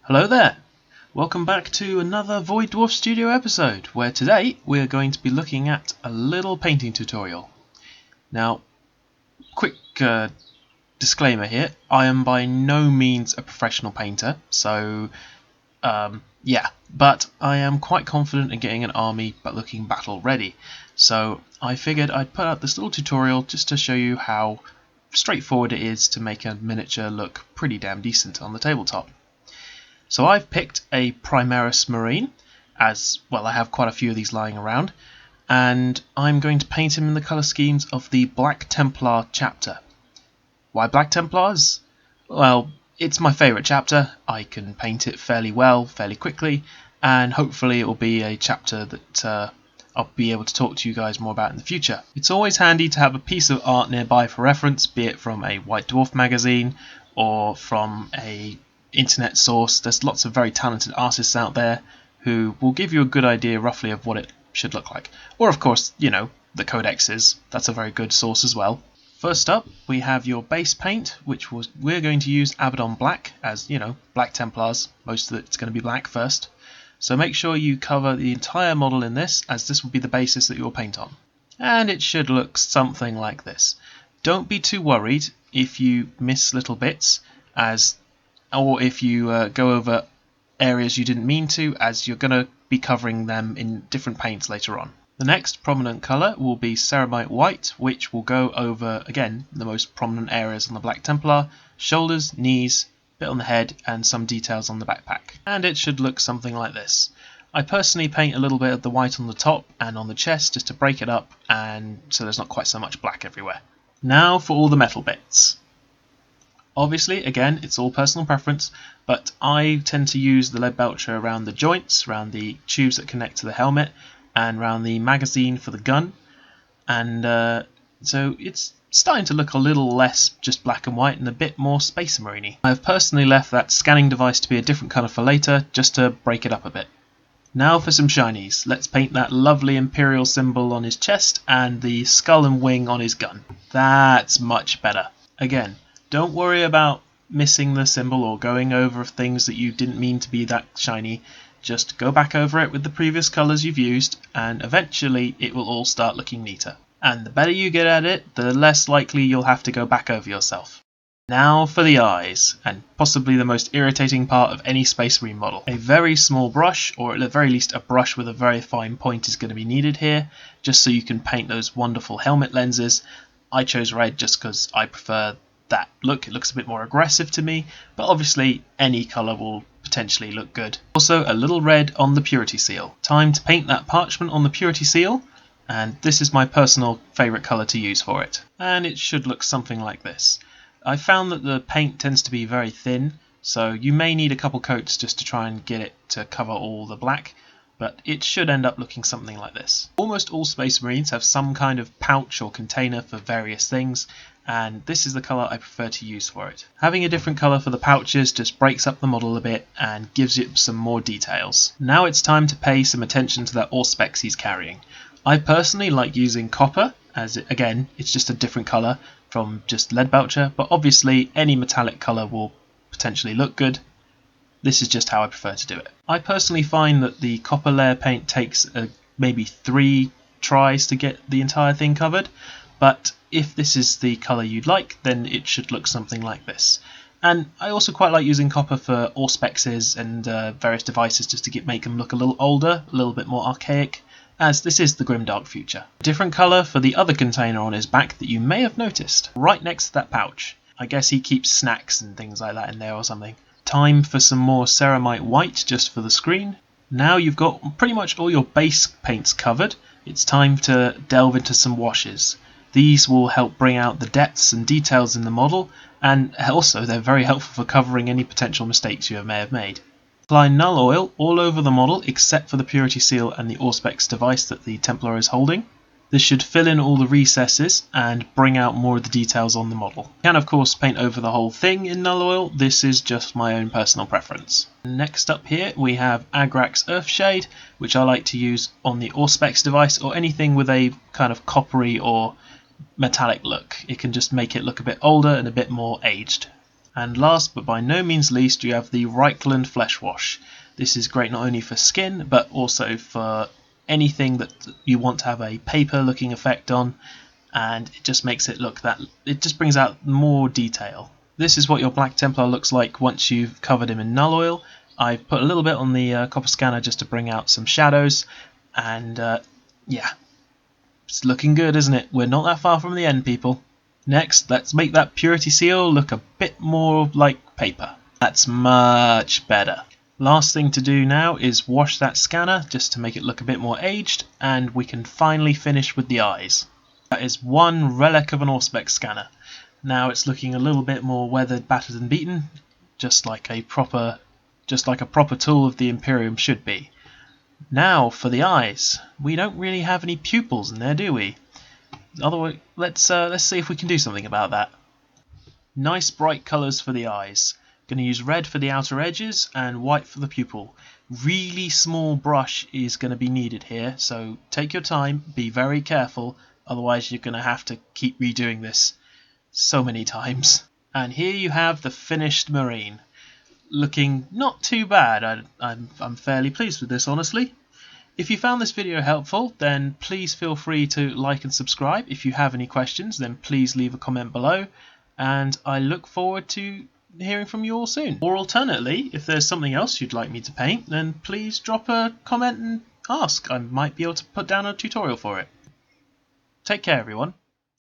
Hello there! Welcome back to another Void Dwarf Studio episode, where today we are going to be looking at a little painting tutorial. Now, quick disclaimer here, I am by no means a professional painter, so but I am quite confident in getting an army but looking battle ready. So I figured I'd put out this little tutorial just to show you how straightforward it is to make a miniature look pretty damn decent on the tabletop. So I've picked a Primaris Marine, as well I have quite a few of these lying around, and I'm going to paint him in the colour schemes of the Black Templar chapter. Why Black Templars? Well, it's my favourite chapter, I can paint it fairly well, fairly quickly, and hopefully it will be a chapter that I'll be able to talk to you guys more about in the future. It's always handy to have a piece of art nearby for reference, be it from a White Dwarf magazine or from a internet source. There's lots of very talented artists out there who will give you a good idea roughly of what it should look like. Or of course, the codexes, that's a very good source as well. First up, we have your base paint, we're going to use Abaddon Black, as Black Templars, most of it's going to be black first. So make sure you cover the entire model in this, as this will be the basis that you'll paint on. And it should look something like this. Don't be too worried if you miss little bits, or if you go over areas you didn't mean to, as you're going to be covering them in different paints later on. The next prominent colour will be Ceramite White, which will go over, again, the most prominent areas on the Black Templar: shoulders, knees, bit on the head, and some details on the backpack. And it should look something like this. I personally paint a little bit of the white on the top and on the chest just to break it up, and so there's not quite so much black everywhere. Now for all the metal bits. Obviously, again, it's all personal preference, but I tend to use the lead belcher around the joints, around the tubes that connect to the helmet, and around the magazine for the gun. And so it's starting to look a little less just black and white and a bit more Space Marine-y. I've personally left that scanning device to be a different colour for later, just to break it up a bit. Now for some shinies. Let's paint that lovely Imperial symbol on his chest and the skull and wing on his gun. That's much better. Again, don't worry about missing the symbol or going over things that you didn't mean to be that shiny. Just go back over it with the previous colours you've used, and eventually it will all start looking neater. And the better you get at it, the less likely you'll have to go back over yourself. Now for the eyes, and possibly the most irritating part of any Space Marine model. A very small brush, or at the very least a brush with a very fine point, is going to be needed here, just so you can paint those wonderful helmet lenses. I chose red just because I prefer that look. It looks a bit more aggressive to me, but obviously any colour will potentially look good. Also a little red on the Purity Seal. Time to paint that parchment on the Purity Seal, and this is my personal favourite colour to use for it. And it should look something like this. I found that the paint tends to be very thin, so you may need a couple coats just to try and get it to cover all the black, but it should end up looking something like this. Almost all Space Marines have some kind of pouch or container for various things, and this is the colour I prefer to use for it. Having a different colour for the pouches just breaks up the model a bit and gives it some more details. Now it's time to pay some attention to that auspex he's carrying. I personally like using copper, as again it's just a different colour from just lead belcher, but obviously any metallic colour will potentially look good. This is just how I prefer to do it. I personally find that the copper layer paint takes maybe 3 tries to get the entire thing covered, but if this is the colour you'd like, then it should look something like this. And I also quite like using copper for auspexes and various devices just to make them look a little older, a little bit more archaic, as this is the grimdark future. A different colour for the other container on his back that you may have noticed, right next to that pouch. I guess he keeps snacks and things like that in there or something. Time for some more Ceramite White just for the screen. Now you've got pretty much all your base paints covered, it's time to delve into some washes. These will help bring out the depths and details in the model, and also they're very helpful for covering any potential mistakes you may have made. Apply null oil all over the model except for the Purity Seal and the auspex device that the Templar is holding. This should fill in all the recesses and bring out more of the details on the model. You can of course paint over the whole thing in null oil, this is just my own personal preference. Next up here we have Agrax Earthshade, which I like to use on the auspex device or anything with a kind of coppery or metallic look. It can just make it look a bit older and a bit more aged. And last but by no means least, you have the Reichland Flesh Wash. This is great not only for skin but also for anything that you want to have a paper looking effect on, and it just makes it look it just brings out more detail. This is what your Black Templar looks like once you've covered him in null oil. I've put a little bit on the copper scanner just to bring out some shadows, and yeah, it's looking good, isn't it? We're not that far from the end, people. Next, let's make that purity seal look a bit more like paper. That's much better. Last thing to do now is wash that scanner just to make it look a bit more aged, and we can finally finish with the eyes. That is one relic of an auspex scanner. Now it's looking a little bit more weathered, battered and beaten, just like a proper tool of the Imperium should be. Now for the eyes. We don't really have any pupils in there, do we? Otherwise, let's see if we can do something about that. Nice bright colours for the eyes. Going to use red for the outer edges and white for the pupil. Really small brush is going to be needed here, so take your time, be very careful, otherwise you're going to have to keep redoing this so many times. And here you have the finished Marine. Looking not too bad. I'm fairly pleased with this, honestly. If you found this video helpful, then please feel free to like and subscribe. If you have any questions, then please leave a comment below, and I look forward to hearing from you all soon. Or alternately, if there's something else you'd like me to paint, then please drop a comment and ask. I might be able to put down a tutorial for it. Take care, everyone.